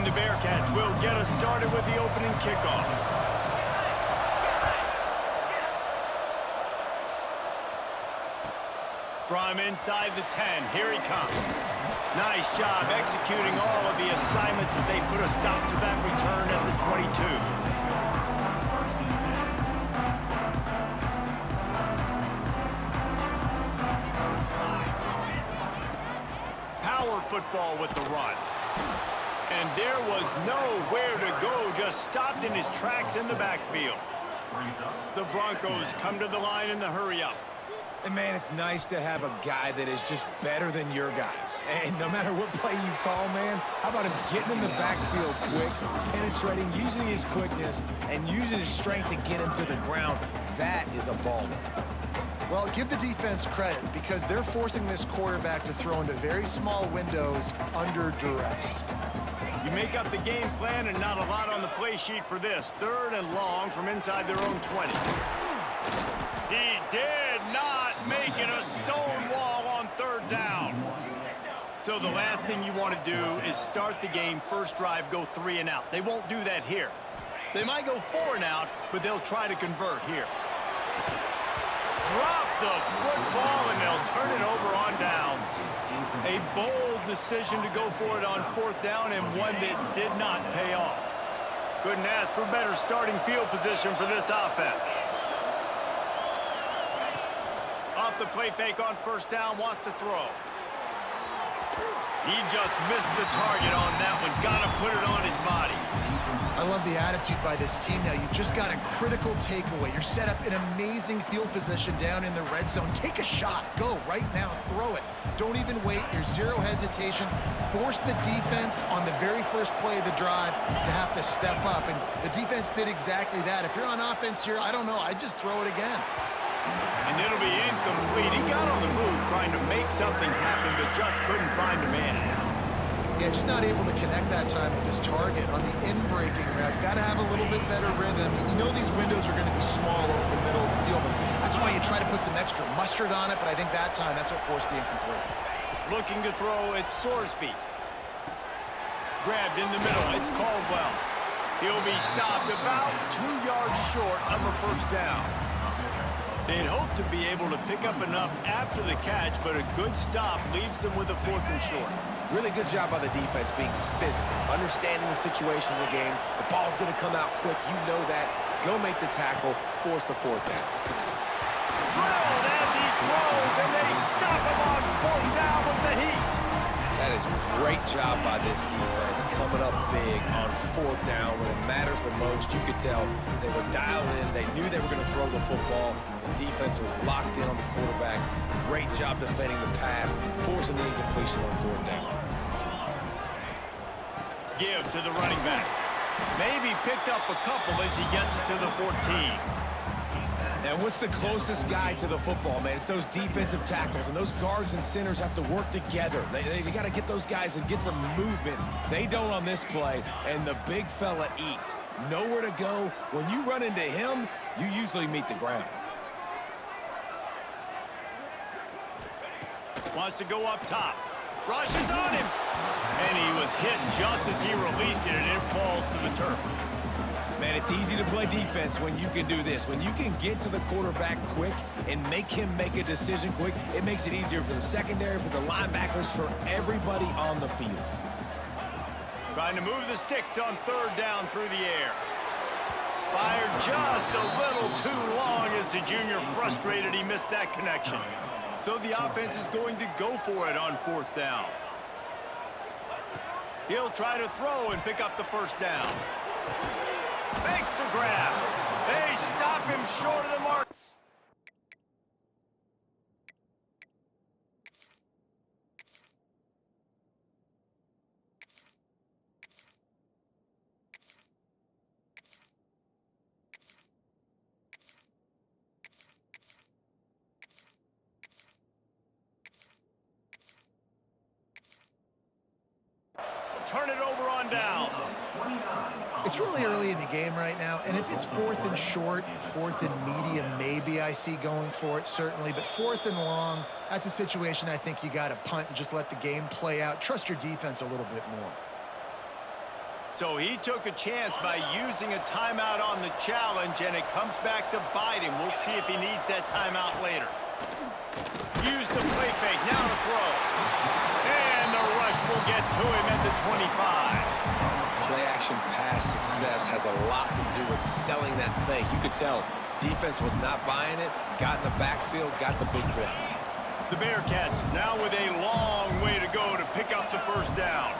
And the Bearcats will get us started with the opening kickoff. From inside the 10, here he comes. Nice job executing all of the assignments as they put a stop to that return at the 22. Power football with the run. And there was nowhere to go, just stopped in his tracks in the backfield. The Broncos come to the line in the hurry-up. And, man, it's nice to have a guy that is just better than your guys. And no matter what play you call, man, how about him getting in the backfield quick, penetrating, using his quickness, and using his strength to get him to the ground. That is a baller. Well, give the defense credit because they're forcing this quarterback to throw into very small windows under duress. You make up the game plan and not a lot on the play sheet for this. 3rd and long from inside their own 20. He did not make it a stone wall on 3rd down. So the last thing you want to do is start the game, first drive, go 3 and out. They won't do that here. They might go 4 and out, but they'll try to convert here. Drop the football, and they'll turn it over on downs. A bold decision to go for it on 4th down, and one that did not pay off. Couldn't ask for better starting field position for this offense. Off the play fake on 1st down, wants to throw. He just missed the target on that one. Got to put it on his body. I love the attitude by this team now. You just got a critical takeaway. You're set up in amazing field position down in the red zone. Take a shot. Go right now. Throw it. Don't even wait. There's zero hesitation. Force the defense on the very first play of the drive to have to step up. And the defense did exactly that. If you're on offense here, I don't know. I'd just throw it again. And it'll be incomplete. He got on the move trying to make something happen, but just couldn't find a man. Yeah, just not able to connect that time with his target on the in-breaking route. Got to have a little bit better rhythm. You know these windows are going to be small over the middle of the field. That's why you try to put some extra mustard on it, but I think that time that's what forced the incomplete. Looking to throw, it's Sorsby. Grabbed in the middle, it's Caldwell. He'll be stopped about 2 yards short of a 1st down. They'd hope to be able to pick up enough after the catch, but a good stop leaves them with a 4th and short. Really good job by the defense being physical, understanding the situation in the game. The ball's going to come out quick. You know that. Go make the tackle, force the 4th down. Drilled as he throws, and they stop him on 4th down with the heat. That is a great job by this defense, coming up big on 4th down when it matters the most. You could tell they were dialed in. They knew they were going to throw the football. The defense was locked in on the quarterback. Great job defending the pass, forcing the incompletion on 4th down. Give to the running back. Maybe picked up a couple as he gets it to the 14. And what's the closest guy to the football, man? It's those defensive tackles, and those guards and centers have to work together. They got to get those guys and get some movement. They don't on this play, and the big fella eats. Nowhere to go. When you run into him, you usually meet the ground. Wants to go up top. Rushes on him. And he was hit just as he released it, and it falls to the turf. Man, it's easy to play defense when you can do this. When you can get to the quarterback quick and make him make a decision quick, it makes it easier for the secondary, for the linebackers, for everybody on the field. Trying to move the sticks on 3rd down through the air. Fired just a little too long as the junior frustrated he missed that connection. So the offense is going to go for it on 4th down. He'll try to throw and pick up the 1st down. Makes the grab. They stop him short of the mark. Turn it over on downs. It's really early in the game right now, and if it's 4th and short, 4th and medium, maybe I see going for it, certainly. But 4th and long, that's a situation I think you got to punt and just let the game play out. Trust your defense a little bit more. So he took a chance by using a timeout on the challenge, and it comes back to bite him. We'll see if he needs that timeout later. Use the play fake, now to throw. And the rush will get to him at the 25. Play-action pass success has a lot to do with selling that fake. You could tell defense was not buying it, got in the backfield, got the big play. The Bearcats now with a long way to go to pick up the first down.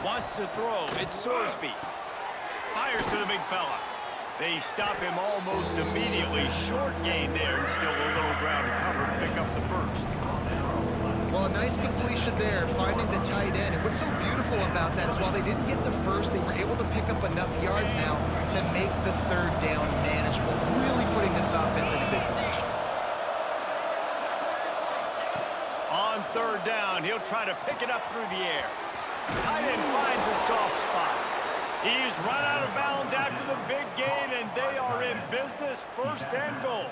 Wants to throw. It's Sorsby. Fires to the big fella. They stop him almost immediately. Short gain there and still a little ground to cover to pick up the first. Well, a nice completion there, finding the tight end. And what's so beautiful about that is while they didn't get the first, they were able to pick up enough yards now to make the third down manageable, really putting this offense in a good position. On third down, he'll try to pick it up through the air. Tight end finds a soft spot. He's run out of bounds after the big gain, and they are in business, first and goal.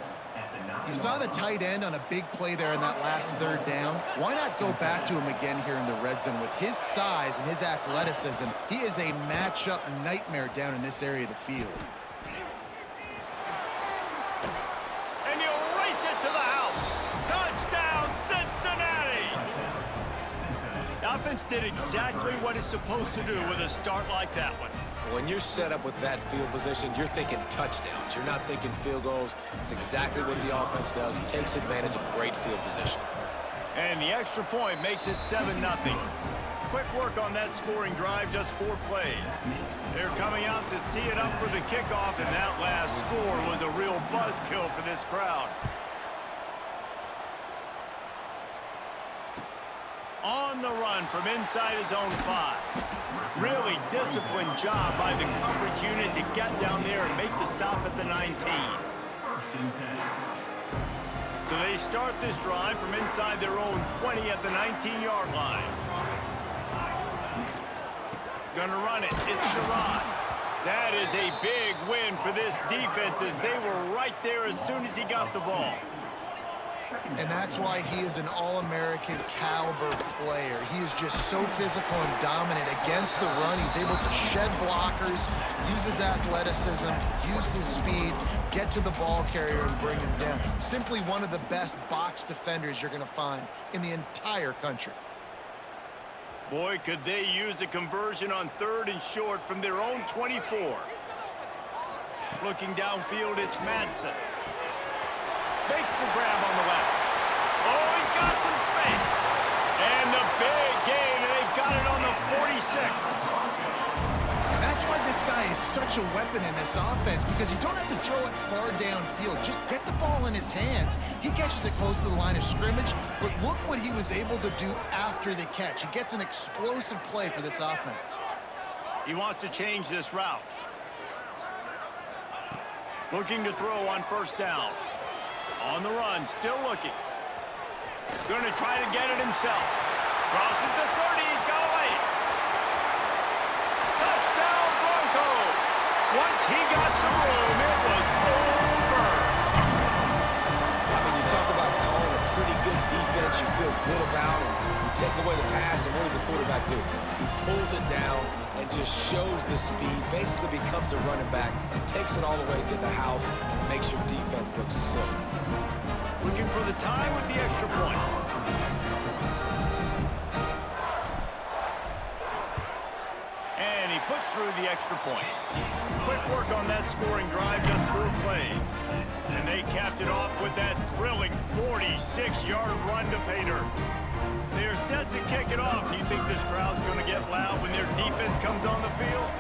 You saw the tight end on a big play there in that last third down. Why not go back to him again here in the red zone? With his size and his athleticism, he is a matchup nightmare down in this area of the field. And he'll race it to the house. Touchdown, Cincinnati! The offense did exactly what it's supposed to do with a start like that one. When you're set up with that field position, you're thinking touchdowns. You're not thinking field goals. It's exactly what the offense does. Takes advantage of great field position. And the extra point makes it 7-0. Quick work on that scoring drive, just 4 plays. They're coming out to tee it up for the kickoff, and that last score was a real buzzkill for this crowd. On the run from inside his own 5. Really disciplined job by the coverage unit to get down there and make the stop at the 19. So they start this drive from inside their own 20 at the 19-yard line. Gonna run it. It's Sherrod. That is a big win for this defense as they were right there as soon as he got the ball. And that's why he is an All-American caliber player. He is just so physical and dominant against the run. He's able to shed blockers, use his athleticism, use his speed, get to the ball carrier and bring him down. Simply one of the best box defenders you're going to find in the entire country. Boy, could they use a conversion on third and short from their own 24. Looking downfield, it's Madsen. Makes the grab on the left. Oh, he's got some space. And the big gain, and they've got it on the 46. That's why this guy is such a weapon in this offense, because you don't have to throw it far downfield. Just get the ball in his hands. He catches it close to the line of scrimmage, but look what he was able to do after the catch. He gets an explosive play for this offense. He wants to change this route. Looking to throw on first down. On the run, still looking. Going to try to get it himself. Crosses the 30, he's got away. Touchdown Broncos. Once he got some room, it was over. I mean, you talk about calling a pretty good defense you feel good about, and you take away the pass, and what does the quarterback do? He pulls it down and just shows the speed, basically becomes a running back, takes it all the way to the house, and makes your defense look silly. Looking for the tie with the extra point. And he puts through the extra point. Quick work on that scoring drive, just 4 plays. And they capped it off with that thrilling 46-yard run to pay dirt. They're set to kick it off. Do you think this crowd's going to get loud when their defense comes on the field?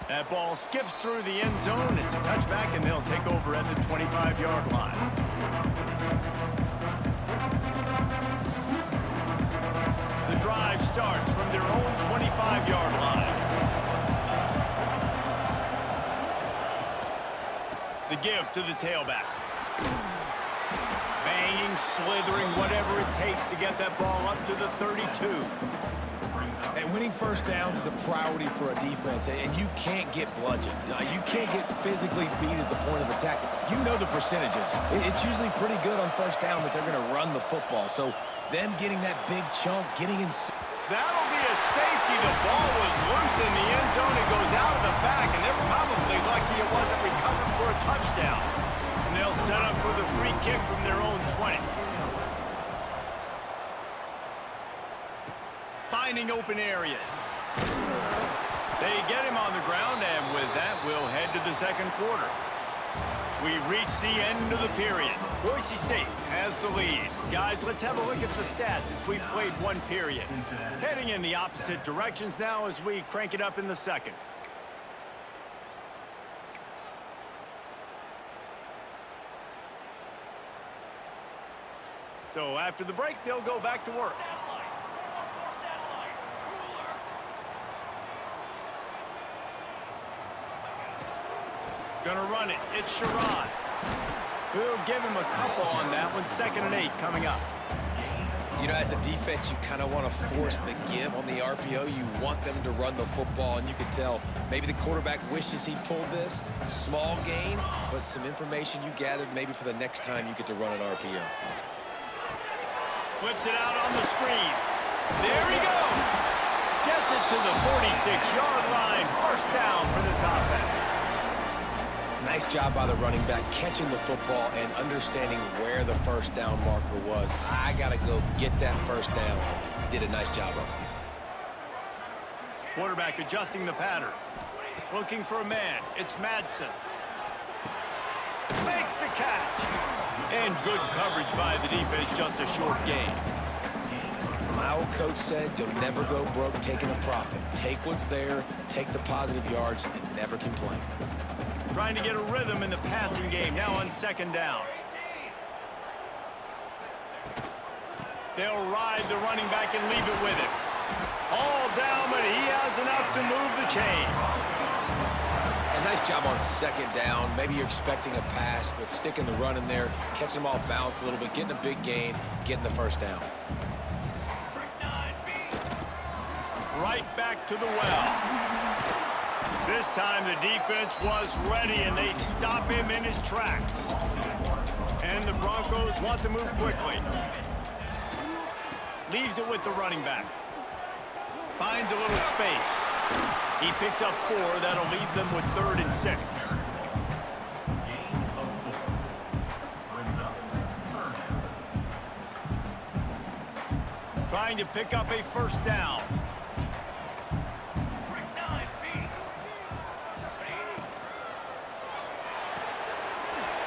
That ball skips through the end zone. It's a touchback, and they'll take over at the 25-yard line. The drive starts from their own 25-yard line. The give to the tailback. Banging, slithering, whatever it takes to get that ball up to the 32. And when he Gaining first downs is a priority for a defense, and you can't get bludgeoned. You can't get physically beat at the point of attack. You know the percentages. It's usually pretty good on first down that they're going to run the football. So them getting that big chunk, getting in... That'll be a safety. The ball was loose in the end zone. It goes out of the back, and they're probably lucky it wasn't recovered for a touchdown. And they'll set up for the free kick from their own 20. Finding open areas. They get him on the ground, and with that, we'll head to the second quarter. We've reached the end of the period. Boise State has the lead. Guys, let's have a look at the stats as we've played one period. Heading in the opposite directions now as we crank it up in the second. So after the break, they'll go back to work. Gonna run it. It's Sherrod. We'll give him a couple on that one. 2nd and 8 coming up. You know, as a defense, you kind of want to force the give on the RPO. You want them to run the football, and you can tell maybe the quarterback wishes he pulled this. Small gain, but some information you gathered maybe for the next time you get to run an RPO. Flips it out on the screen. There he goes. Gets it to the 46-yard line. First down for this offense. Nice job by the running back catching the football and understanding where the first down marker was. I got to go get that first down. He did a nice job of it. Quarterback adjusting the pattern. Looking for a man. It's Madsen. Makes the catch. And good coverage by the defense. Just a short gain. My old coach said you'll never go broke taking a profit. Take what's there, take the positive yards, and never complain. Trying to get a rhythm in the passing game now on 2nd down. They'll ride the running back and leave it with him. All down, but he has enough to move the chains. A nice job on 2nd down. Maybe you're expecting a pass, but sticking the run in there, catching them off balance a little bit, getting a big gain, getting the first down. Right back to the well. This time the defense was ready, and they stop him in his tracks. And the Broncos want to move quickly. Leaves it with the running back. Finds a little space. He picks up 4. That'll leave them with 3rd and 6. Trying to pick up a first down.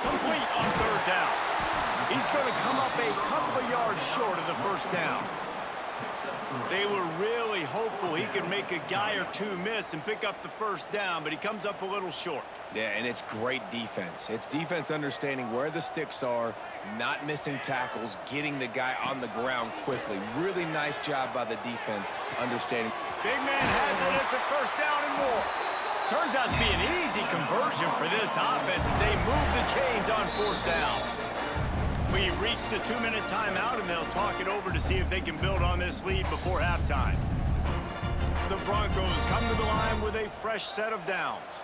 Complete on 3rd down. He's going to come up a couple of yards short of the first down. They were really hopeful he could make a guy or two miss and pick up the first down, but he comes up a little short. Yeah, and it's great defense. It's defense understanding where the sticks are, not missing tackles, getting the guy on the ground quickly. Really nice job by the defense understanding. Big man has it. It's a first down and more. Turns out to be an easy conversion for this offense as they move the chains on 4th down. We've reached the 2-minute timeout, and they'll talk it over to see if they can build on this lead before halftime. The Broncos come to the line with a fresh set of downs.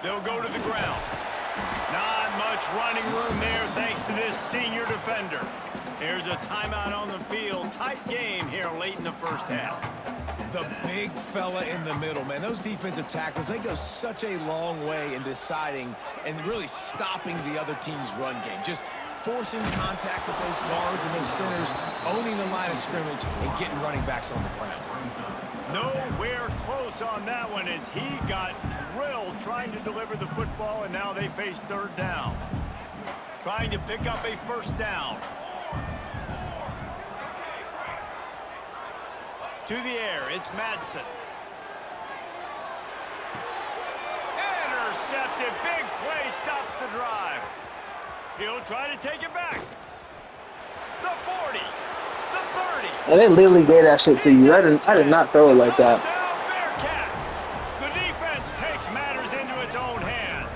They'll go to the ground. Not much running room there thanks to this senior defender. There's a timeout on the field. Tight game here late in the first half. The big fella in the middle, man. Those defensive tackles, they go such a long way in deciding and really stopping the other team's run game. Just forcing contact with those guards and those centers, owning the line of scrimmage, and getting running backs on the ground. Nowhere close on that one as he got drilled trying to deliver the football, and now they face 3rd down. Trying to pick up a first down. To the air, it's Madsen. Intercepted, big play, stops the drive. He'll try to take it back. The 40, the 30. And they literally gave that shit to you. I did not throw it like that. Bearcats. The defense takes matters into its own hands.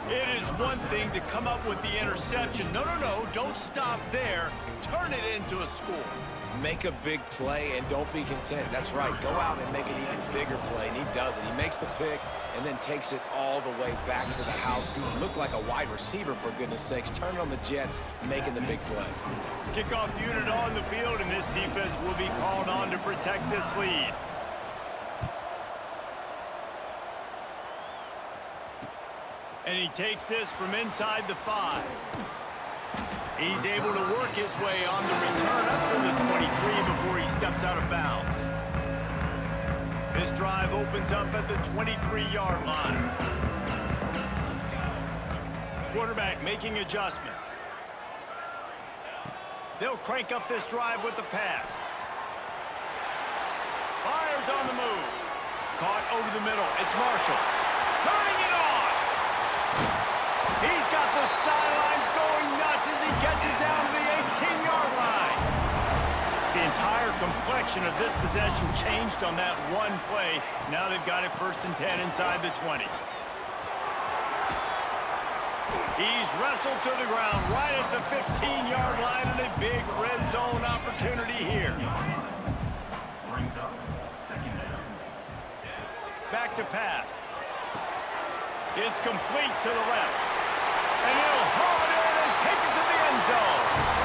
It is one thing to come up with the interception. No, don't stop there. there, turn it into a score. Make a big play and don't be content. That's right. Go out and make an even bigger play, and he does it. He makes the pick and then takes it all the way back to the house. He looked like a wide receiver, for goodness sakes. Turn on the Jets, making the big play. Kickoff unit on the field, and this defense will be called on to protect this lead. And he takes this from inside the 5. He's able to work his way on the return up to the 23 before he steps out of bounds. This drive opens up at the 23-yard line. Quarterback making adjustments. They'll crank up this drive with the pass. Fires on the move. Caught over the middle. It's Marshall. Turning it on. He's got the sidelines going nuts as he gets it down to the 18-yard line. The entire complexion of this possession changed on that one play. Now they've got it 1st and 10 inside the 20. He's wrestled to the ground right at the 15-yard line, and a big red zone opportunity here. Back to pass. It's complete to the left. And he'll haul it in and take it to the end zone.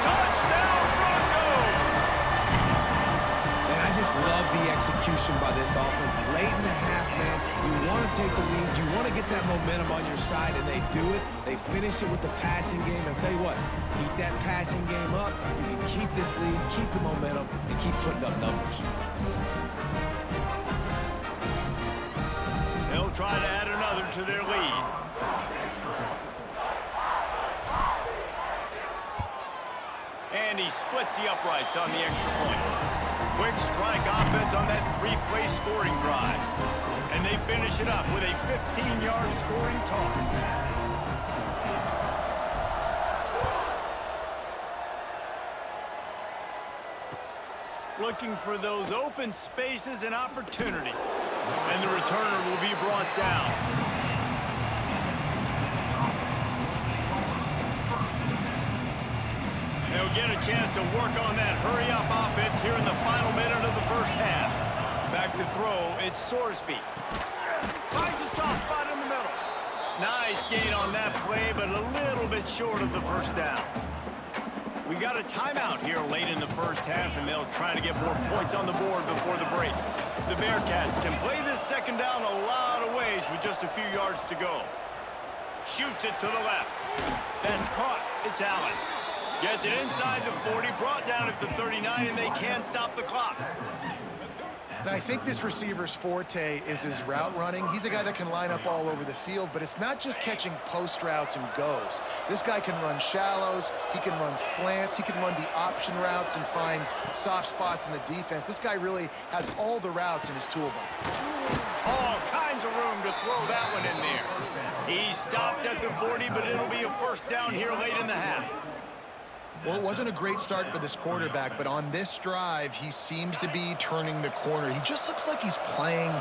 Touchdown, Broncos! Man, I just love the execution by this offense. Late in the half, man, you want to take the lead. You want to get that momentum on your side, and they do it. They finish it with the passing game. I'll tell you what, keep that passing game up. You can keep this lead, keep the momentum, and keep putting up numbers. They'll try to add another to their lead. And he splits the uprights on the extra point. Quick strike offense on that 3-play scoring drive. And they finish it up with a 15-yard scoring toss. Looking for those open spaces and opportunity. And the returner will be brought down. They'll get a chance to work on that hurry-up offense here in the final minute of the first half. Back to throw, it's Sorsby. Finds a soft spot in the middle. Nice gain on that play, but a little bit short of the first down. We got a timeout here late in the first half, and they'll try to get more points on the board before the break. The Bearcats can play this second down a lot of ways with just a few yards to go. Shoots it to the left. That's caught. It's Allen. Gets it inside the 40, brought down at the 39, and they can't stop the clock. And I think this receiver's forte is his route running. He's a guy that can line up all over the field, but it's not just catching post routes and goes. This guy can run shallows, he can run slants, he can run the option routes and find soft spots in the defense. This guy really has all the routes in his toolbox. All kinds of room to throw that one in there. He stopped at the 40, but it'll be a first down here late in the half. Well, it wasn't a great start for this quarterback, but on this drive, he seems to be turning the corner. He just looks like he's playing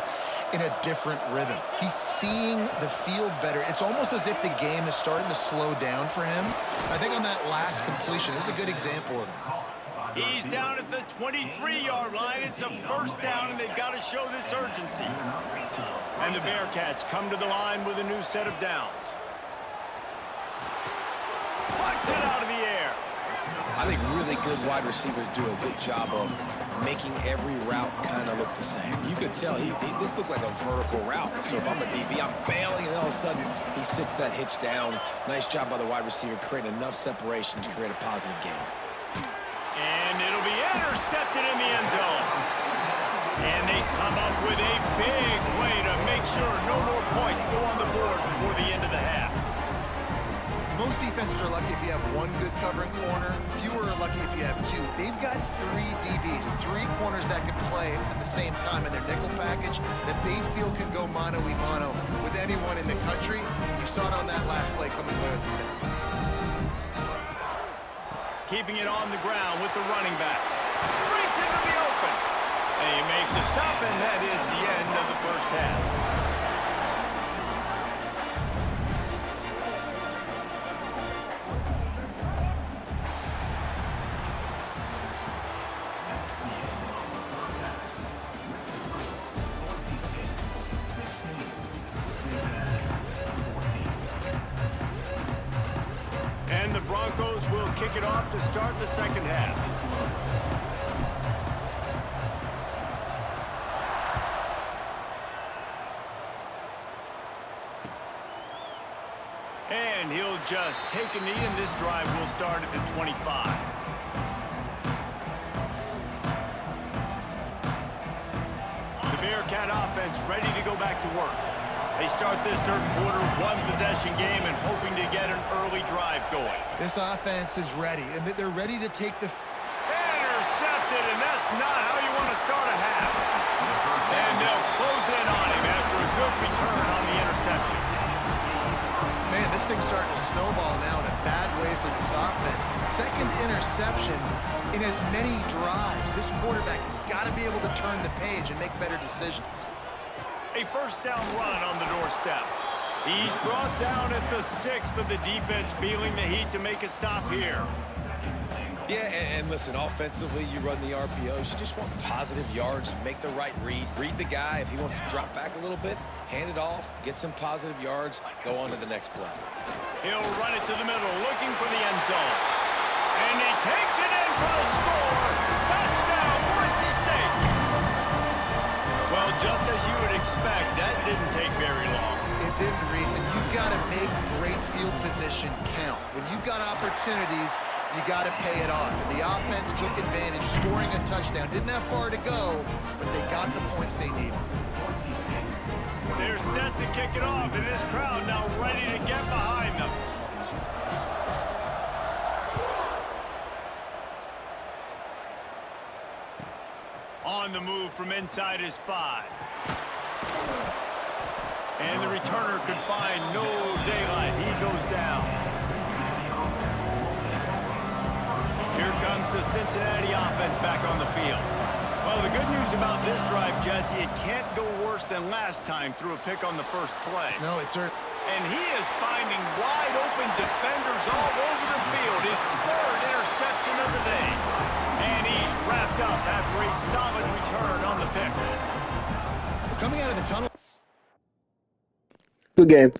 in a different rhythm. He's seeing the field better. It's almost as if the game is starting to slow down for him. I think on that last completion, it was a good example of that. He's down at the 23-yard line. It's a first down, and they've got to show this urgency. And the Bearcats come to the line with a new set of downs. Plucks it out of the air. I think really good wide receivers do a good job of making every route kind of look the same. You could tell this looked like a vertical route. So if I'm a DB, I'm bailing, and all of a sudden he sits that hitch down. Nice job by the wide receiver, creating enough separation to create a positive gain. And it'll be intercepted in the end zone. And they come up with a big play to make sure no more points go on the board before the end of the half. Most defenses are lucky if you have one good covering corner. Fewer are lucky if you have two. They've got 3 DBs, 3 corners that can play at the same time in their nickel package that they feel can go mano-a-mano with anyone in the country. You saw it on that last play coming away with the pick. Keeping it on the ground with the running back. Breaks into the open. They make the stop, and that is the end of the first half. kick it off to start the second half. And he'll just take a knee, and this drive will start at the 25. The Bearcat offense ready to go back to work. They start this third quarter, one-possession game, and hoping to get an early drive going. This offense is ready, and they're ready to take the... Intercepted, and that's not how you want to start a half. And they'll close in on him after a good return on the interception. Man, this thing's starting to snowball now in a bad way for this offense. Second interception in as many drives. This quarterback has got to be able to turn the page and make better decisions. A first down run on the doorstep. He's brought down at the 6, but the defense feeling the heat to make a stop here. Yeah, and listen, offensively, you run the RPOs. You just want positive yards, make the right read. Read the guy. If he wants to drop back a little bit, hand it off, get some positive yards, go on to the next play. He'll run it to the middle, looking for the end zone. And he takes it in for the score. Touchdown, Boise State. Well, just as you would expect, that didn't take very long. It didn't, Reese, and you've got to make great field position count. When you've got opportunities, you got to pay it off. And the offense took advantage, scoring a touchdown. Didn't have far to go, but they got the points they needed. They're set to kick it off, and this crowd now ready to get behind them. On the move from inside his 5. And the returner could find no daylight. He goes down. Here comes the Cincinnati offense back on the field. Well, the good news about this drive, Jesse, it can't go worse than last time through a pick on the first play. No, it's certainly. And he is finding wide open defenders all over the field. His third interception of the day. And he's wrapped up after a solid return on the pick. Coming out of the tunnel. Good game.